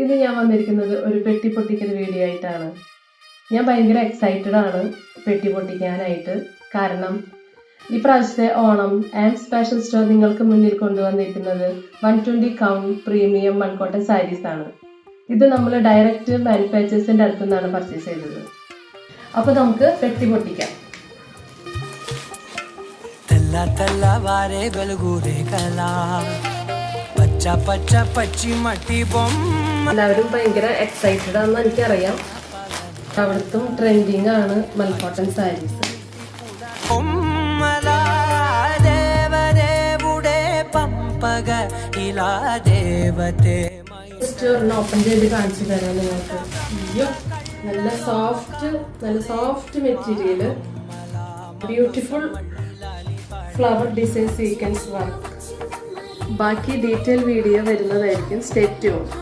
ഇന്ന് ഞാൻ വന്നിരിക്കുന്നത് ഒരു പെട്ടി പൊട്ടിക്കൽ വീഡിയോ ആയിട്ടാണ്. ഞാൻ ഭയങ്കര എക്സൈറ്റഡ് ആണ് പെട്ടി പൊട്ടിക്കാനായിട്ട്. കാരണം ഈ പ്രാവശ്യത്തെ ഓണം ആൻഡ് സ്പെഷ്യൽ സ്റ്റോർ നിങ്ങൾക്ക് മുന്നിൽ കൊണ്ടുവന്നിരിക്കുന്നത് 120 കൗണ്ട് പ്രീമിയം മൺകോട്ടൺ സാരീസ് ആണ്. ഇത് നമ്മൾ ഡയറക്റ്റ് മാനുഫാക്ചേഴ്സിന്റെ അടുത്തു നിന്നാണ് പർച്ചേസ് ചെയ്തത്. അപ്പോൾ നമുക്ക് പെട്ടി പൊട്ടിക്കാം. എല്ലാവരും ഭയങ്കര എക്സൈറ്റഡ് ആണെന്ന് എനിക്കറിയാം. അവിടുത്തെ ട്രെൻഡിങ് ആണ് മൽക്കോട്ടൺ സാരീസ്. ഓപ്പൺ ചെയ്ത് കാണിച്ചു തരാം നിങ്ങൾക്ക്. നല്ല soft material, beautiful flower design sequence work. ബാക്കി ഡീറ്റെയിൽ വീഡിയോ വരുന്നതായിരിക്കും. Stay tuned.